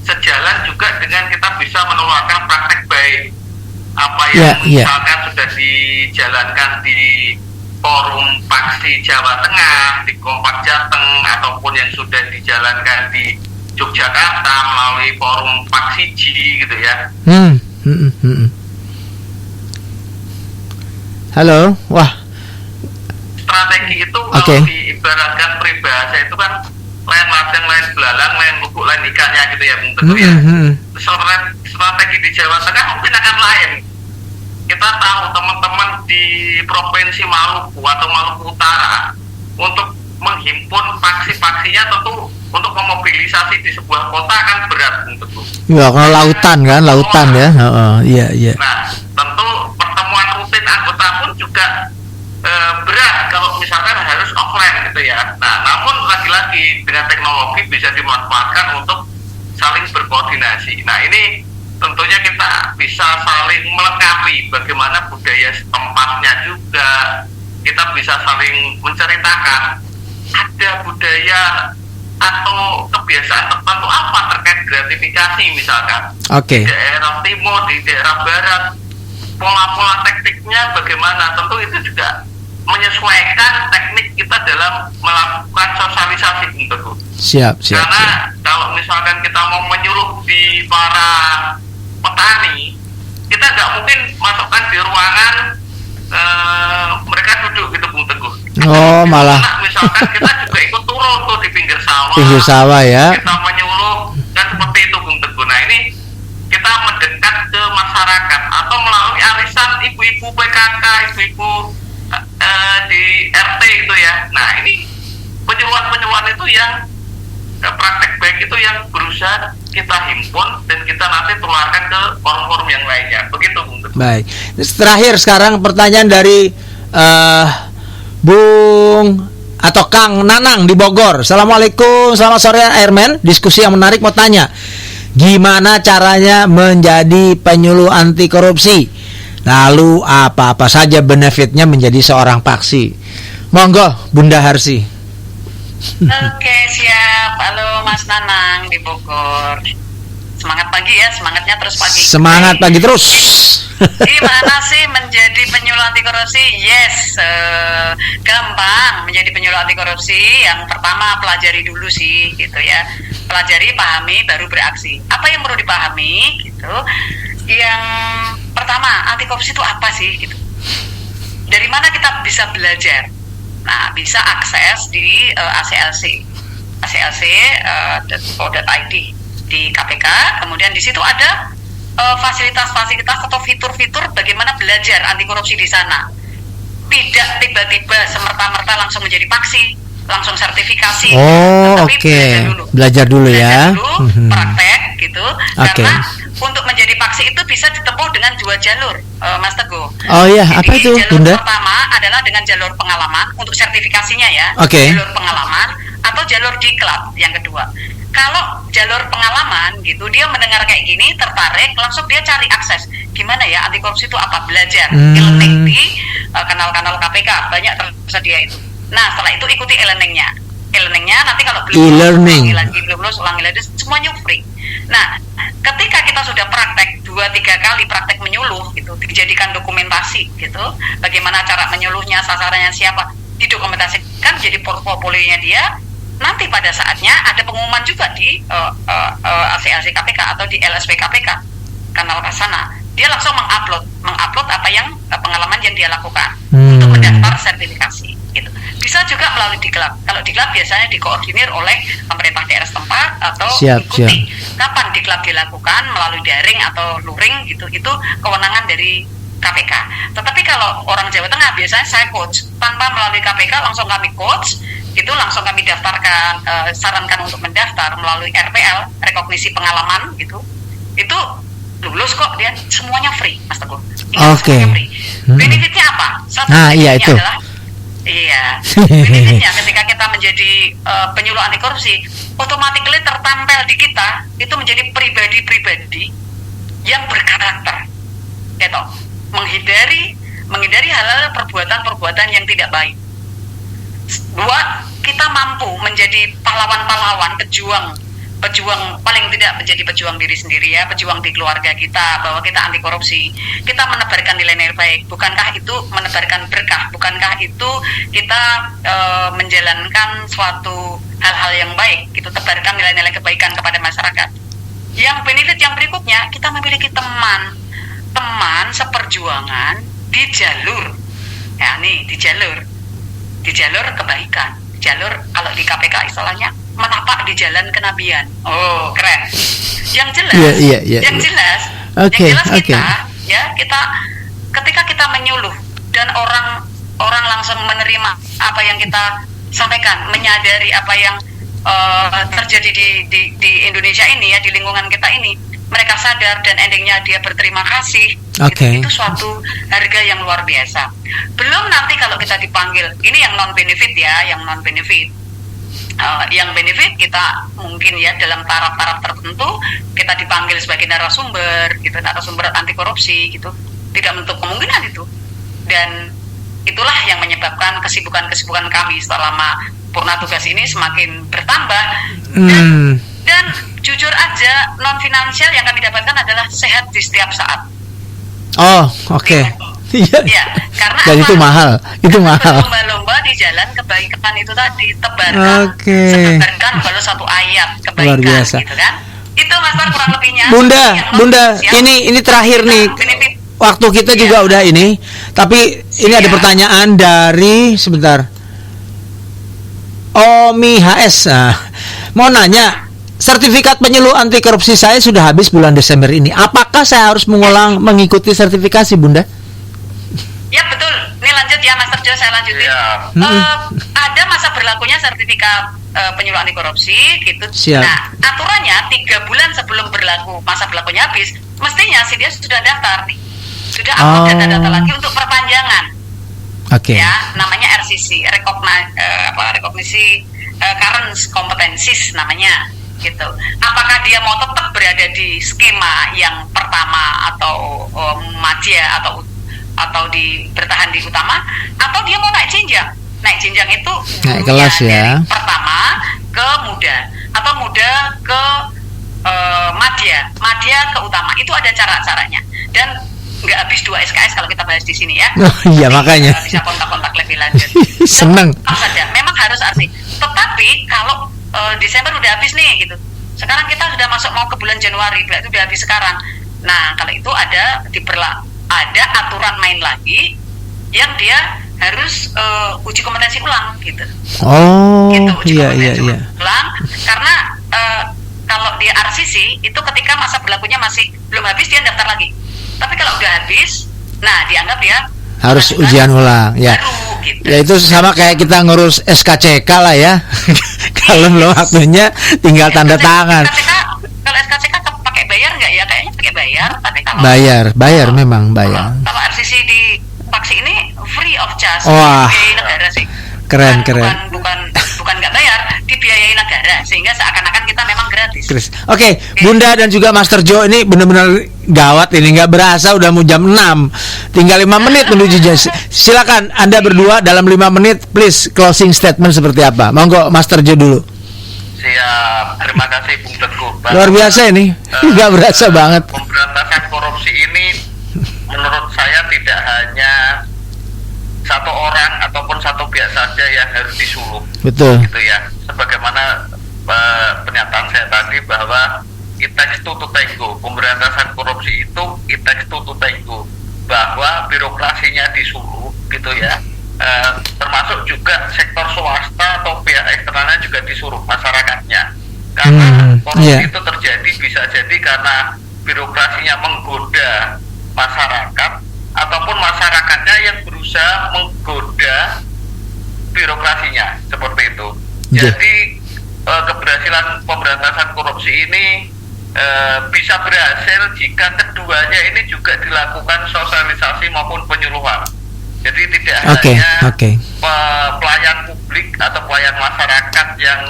sejalan juga dengan kita bisa menularkan praktek baik apa yang misalkan sudah dijalankan di forum paksi Jawa Tengah, di Kompak Jateng, ataupun yang sudah dijalankan di Yogyakarta melalui forum Paksiji gitu ya. Halo, wah. Strategi itu kalau diibaratkan peribahasa itu kan lain ladang, lain belalang, lain lubuk, lain ikannya gitu ya, Bung Teguh ya. Strategi di Jawa Tengah mungkin akan lain. Kita tahu teman-teman di Provinsi Maluku atau Maluku Utara untuk menghimpun paksi-paksinya tentu untuk memobilisasi di sebuah kota akan berat untuk ya, kalau lautan kan, lautan ya. Iya. Nah, tentu pertemuan rutin anggota pun juga berat kalau misalkan harus offline gitu ya. Nah, namun lagi-lagi dengan teknologi bisa dimanfaatkan untuk saling berkoordinasi. Nah, ini tentunya kita bisa saling melengkapi bagaimana budaya setempatnya juga. Kita bisa saling menceritakan ada budaya atau kebiasaan tertentu apa terkait gratifikasi misalkan. Di daerah timur, di daerah barat, pola-pola tekniknya bagaimana. Tentu itu juga menyesuaikan teknik kita dalam melakukan sosialisasi untuk. Siap. Karena kalau misalkan kita mau menyuruh di para petani, kita nggak mungkin masukkan di ruangan mereka duduk gitu, Bung Teguh. Malah. Nah, misalkan kita juga ikut turun tuh di pinggir sawah. Pinggir sawah ya. Kita menyuluh kan seperti itu, Bung Teguh. Nah, ini kita mendekat ke masyarakat atau melalui arisan ibu-ibu PKK, Nah, ini penyuluhan itu yang praktek baik itu yang berusaha kita himpun dan kita nanti tularkan ke forum-forum yang lainnya. Begitu, Bung. Baik. Terakhir sekarang pertanyaan dari Bung atau Kang Nanang di Bogor. Assalamualaikum, selamat sore Airman. Diskusi yang menarik, mau tanya, gimana caranya menjadi penyuluh anti korupsi? Lalu apa-apa saja benefitnya menjadi seorang paksi? Monggo, Bunda Harsi. Oke, siap. Halo Mas Nanang di Bogor. Semangat pagi ya, semangatnya terus pagi. Semangat pagi terus. Gimana sih menjadi penyuluh anti korupsi? Yes, gampang menjadi penyuluh anti korupsi. Yang pertama pelajari dulu sih, gitu ya. Pelajari, pahami, baru beraksi. Apa yang perlu dipahami, gitu? Yang pertama, anti korupsi itu apa sih, gitu? Dari mana kita bisa belajar? Nah, bisa akses di aclc.co.id di KPK. Kemudian di situ ada fasilitas-fasilitas atau fitur-fitur bagaimana belajar anti korupsi di sana. Tidak tiba-tiba semerta-merta langsung menjadi paksi, langsung sertifikasi. Oh, tapi oke. Belajar dulu ya. Praktek gitu. Karena untuk menjadi paksi itu bisa ditempuh dengan dua jalur, Mas Teguh. Oh iya, apa itu, jalur Bunda? pertama adalah dengan jalur pengalaman untuk sertifikasinya ya. Oke. Jalur pengalaman atau jalur diklat yang kedua. Kalau jalur pengalaman gitu, dia mendengar kayak gini, tertarik, langsung dia cari akses. Gimana ya anti korupsi itu apa? Belajar, e-learning di kanal-kanal KPK, banyak tersedia itu. Nah, setelah itu ikuti e-learningnya. E-learningnya nanti kalau belum ulangi lagi, semuanya free. Nah, ketika kita sudah praktek 2-3 kali praktek menyuluh gitu, dijadikan dokumentasi gitu, bagaimana cara menyuluhnya, sasarannya siapa, didokumentasikan jadi portfolionya dia. Nanti pada saatnya ada pengumuman juga di ACLC KPK atau di LSP KPK kanal ke sana. Dia langsung mengupload apa yang pengalaman yang dia lakukan untuk mendaftar sertifikasi gitu. Bisa juga melalui diklat. Kalau diklat biasanya dikoordinir oleh pemerintah daerah setempat atau ikuti kapan diklat dilakukan melalui daring atau luring gitu. Itu kewenangan dari KPK. Tetapi kalau orang Jawa Tengah biasanya saya coach tanpa melalui KPK, langsung kami coach itu, langsung kami daftarkan, sarankan untuk mendaftar melalui RPL, rekognisi pengalaman gitu. Itu lulus kok, dia semuanya free, Mas Teguh. Semuanya free. Benefitnya apa? Satu benefitnya itu adalah benefitnya ketika kita menjadi penyuluh anti korupsi, otomatis tertampil di kita itu menjadi pribadi-pribadi yang berkarakter, gitu. Menghindari hal-hal perbuatan-perbuatan yang tidak baik. Dua, kita mampu menjadi pahlawan-pahlawan, pejuang paling tidak menjadi pejuang diri sendiri ya, pejuang di keluarga kita, bahwa kita anti korupsi, kita menebarkan nilai-nilai baik. Bukankah itu menebarkan berkah? Bukankah itu kita menjalankan suatu hal-hal yang baik, gitu, tebarkan nilai-nilai kebaikan kepada masyarakat. Yang benefit yang berikutnya, kita memiliki teman seperjuangan di jalur, ya nih, di jalur kebaikan, jalur kalau di KPK istilahnya menapak di jalan kenabian. Oh, keren. Yang jelas, yang jelas kita ketika kita menyuluh dan orang langsung menerima apa yang kita sampaikan, menyadari apa yang terjadi di Indonesia ini ya, di lingkungan kita ini, mereka sadar dan endingnya dia berterima kasih. Itu suatu harga yang luar biasa. Belum nanti kalau kita dipanggil, ini yang non benefit ya, yang non benefit. Yang benefit kita mungkin ya dalam taraf-taraf tertentu kita dipanggil sebagai narasumber gitu, narasumber anti korupsi gitu, tidak menutup kemungkinan itu. Dan itulah yang menyebabkan kesibukan kami selama purna tugas ini semakin bertambah. Dan jujur aja, non finansial yang kami dapatkan adalah sehat di setiap saat. Oh, oke. Iya, karena dan itu mahal. Lomba-lomba di jalan kebaikan itu tadi, tebarkan, sebarkan walau satu ayat kebaikan, luar biasa. Gitu kan? Itu Mas Bar kurang lebihnya. Bunda, ini terakhir nih. Waktu kita juga udah ini, tapi ini ada pertanyaan dari Omi HS. Mau nanya, sertifikat penyuluh anti korupsi saya sudah habis bulan Desember ini. Apakah saya harus mengikuti sertifikasi, Bunda? Ya betul, ini lanjut ya Mas Terjo, saya lanjutin. Iya. Ada masa berlakunya sertifikat penyuluh anti korupsi gitu. Siap. Nah, aturannya 3 bulan sebelum masa berlakunya habis, mestinya si dia sudah daftar nih, sudah upload data-data lagi untuk perpanjangan. Oke. Ya, namanya RCC, rekognisi current competencies namanya gitu. Apakah dia mau tetap berada di skema yang pertama atau madya atau bertahan di utama, atau dia mau naik jenjang? Naik jenjang itu naik kelas ya. Dari pertama ke muda atau muda ke madya ke utama. Itu ada cara-caranya dan nggak habis 2 SKS kalau kita bahas di sini ya. Oh iya, makanya bisa kontak-kontak lebih lanjut. Seneng. Saja, memang harus arti. Tetapi kalau Desember udah habis nih gitu. Sekarang kita sudah masuk mau ke bulan Januari, berarti udah habis sekarang. Nah, kalau itu ada aturan main lagi yang dia harus uji kompetensi ulang gitu. Oh, gitu, uji iya. ulang karena kalau di RCC itu ketika masa berlakunya masih belum habis dia daftar lagi. Tapi kalau udah habis, nah dianggap dia harus ujian ulang ya. Baru, gitu. Ya itu sama kayak kita ngurus SKCK lah ya. Kalau belum waktunya tinggal tanda tangan. Kalau SKCK pakai bayar nggak ya? Kayaknya pakai bayar, tapi kalau bayar memang bayar. Kalau RCC di Paksi ini free of charge, Wah. dibiayai negara sih. Keren. Bukan nggak bayar, dibiayai negara sehingga seakan-akan kita memang gratis. Oke, Bunda dan juga Master Joe ini benar-benar gawat ini, nggak berasa udah mau jam 6. Tinggal 5 menit menuju jam. Silakan Anda berdua dalam 5 menit please closing statement seperti apa? Monggo Master Joe dulu. Siap, terima kasih Bung Teguh. Luar biasa ini, nggak berasa banget. Pemberantasan korupsi ini menurut saya tidak hanya satu orang ataupun satu pihak saja yang harus disuruh. Betul. Gitu ya. Sebagaimana pernyataan saya tadi bahwa it takes two to tango. Pemberantasan korupsi itu it takes two to tango. Bahwa birokrasinya disuruh gitu ya. Termasuk juga sektor swasta atau pihak eksternalnya juga disuruh, masyarakatnya. Karena korupsi itu terjadi bisa jadi karena birokrasinya menggoda masyarakat ataupun masyarakatnya yang berusaha menggoda birokrasinya, seperti itu. Jadi keberhasilan pemberantasan korupsi ini bisa berhasil jika keduanya ini juga dilakukan sosialisasi maupun penyuluhan. Jadi tidak hanya pelayan publik atau pelayan masyarakat yang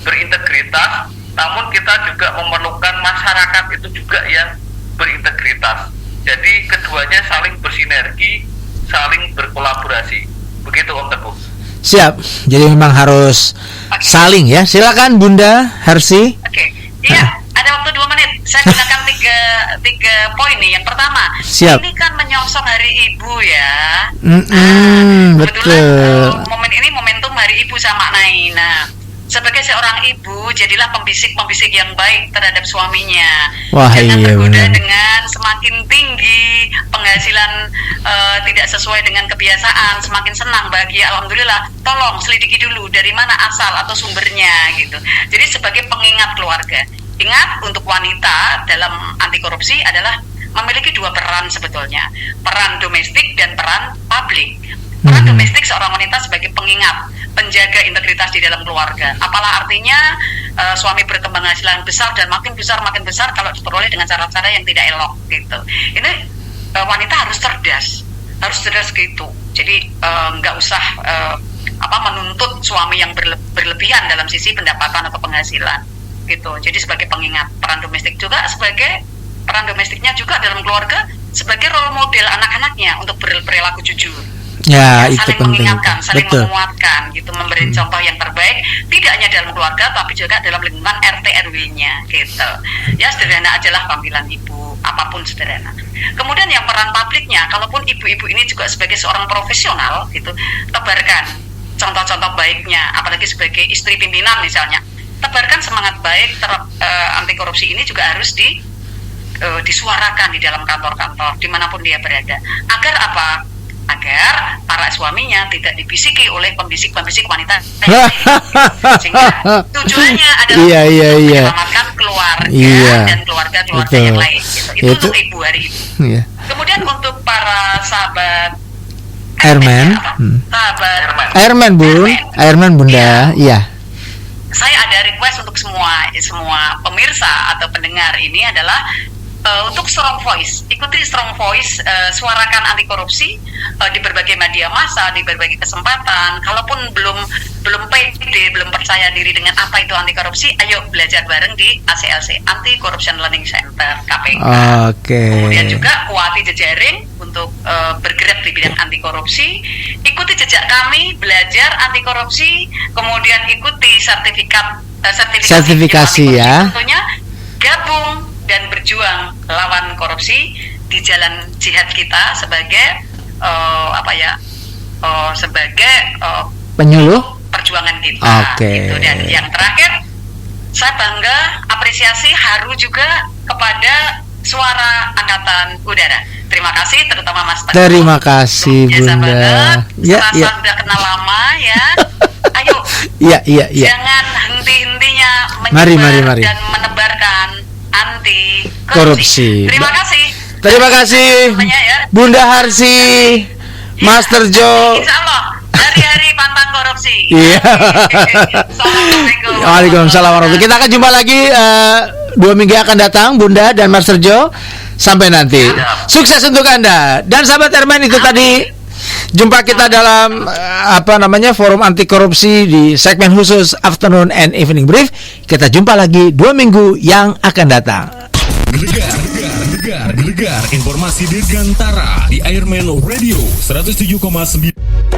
berintegritas, namun kita juga memerlukan masyarakat itu juga yang berintegritas. Jadi keduanya saling bersinergi, saling berkolaborasi. Begitu Om Teguh. Siap. Jadi memang harus saling ya. Silakan Bunda Hersi. Oke. Iya, ada waktu 2 menit. Saya gunakan tiga poin nih. Yang pertama, siap. Ini kan menyongsong Hari Ibu ya. Betul. Momen ini momentum Hari Ibu sama Nai. Nah, sebagai seorang ibu, jadilah pembisik-pembisik yang baik terhadap suaminya. Wah, jangan iya, tergoda benar. dengan semakin tinggi penghasilan tidak sesuai dengan kebiasaan, semakin senang, bahagia, alhamdulillah. Tolong selidiki dulu dari mana asal atau sumbernya gitu. Jadi sebagai pengingat keluarga, ingat untuk wanita dalam anti korupsi adalah memiliki 2 peran sebetulnya, peran domestik dan peran publik. Peran domestik seorang wanita sebagai pengingat, penjaga integritas di dalam keluarga. Apalah artinya suami berkembang hasilan besar dan makin besar kalau diperoleh dengan cara-cara yang tidak elok gitu. Ini wanita harus cerdas gitu. Jadi nggak usah menuntut suami yang berlebihan dalam sisi pendapatan atau penghasilan gitu. Jadi sebagai pengingat, peran domestik juga sebagai peran domestiknya juga dalam keluarga sebagai role model anak-anaknya untuk berperilaku jujur. Ya, itu saling penting. mengingatkan, saling Betul. menguatkan gitu, memberi contoh yang terbaik tidak hanya dalam keluarga tapi juga dalam lingkungan RT RW-nya gitu. Ya sederhana ajalah panggilan ibu, apapun sederhana. Kemudian yang peran publiknya, kalaupun ibu-ibu ini juga sebagai seorang profesional gitu, tebarkan contoh-contoh baiknya, apalagi sebagai istri pimpinan misalnya, tebarkan semangat baik anti korupsi ini juga harus disuarakan di dalam kantor-kantor dimanapun dia berada. Agar apa? Agar para suaminya tidak dibisiki oleh pembisik-pembisik wanita sehingga tujuannya adalah menyelamatkan keluarga dan keluarga-keluarga yang lain gitu. Itu untuk ibu hari ibu. Kemudian untuk para sahabat Airman. Sahabat Airman Bun, Airman Bunda, iya. saya ada request untuk semua pemirsa atau pendengar ini adalah untuk strong voice, ikuti strong voice, suarakan anti korupsi di berbagai media massa, di berbagai kesempatan. Kalaupun belum pede, belum percaya diri dengan apa itu anti korupsi, ayo belajar bareng di ACLC, Anti Corruption Learning Center KPK. Kemudian juga kuati jejaring untuk bergerak di bidang anti korupsi. Ikuti jejak kami, belajar anti korupsi, kemudian ikuti sertifikasi ya. Tentunya gabung dan berjuang lawan korupsi di jalan jihad kita sebagai sebagai penyuluh perjuangan kita. Oke. Gitu. Dan yang terakhir, saya bangga, apresiasi, haru juga kepada suara Angkatan Udara. Terima kasih, terutama Mas Teguh. Terima kasih Bunda. Serasa sudah kenal lama ya. Ayo. Iya. Jangan henti-hentinya Mari. dan menebarkan anti korupsi. Terima kasih. Terima kasih Bunda Harsi, Master Jo. Insya Allah hari-hari pantang korupsi. Iya. Assalamualaikum. Waalaikumsalam warahmatullahi. Kita akan jumpa lagi 2 minggu yang akan datang, Bunda dan Master Jo. Sampai nanti. Sukses untuk Anda. Dan sahabat Airman, itu tadi jumpa kita dalam forum anti korupsi di segmen khusus Afternoon and Evening Brief. Kita jumpa lagi 2 minggu yang akan datang. Gelegar informasi Dirgantara di Airman Radio 107,9.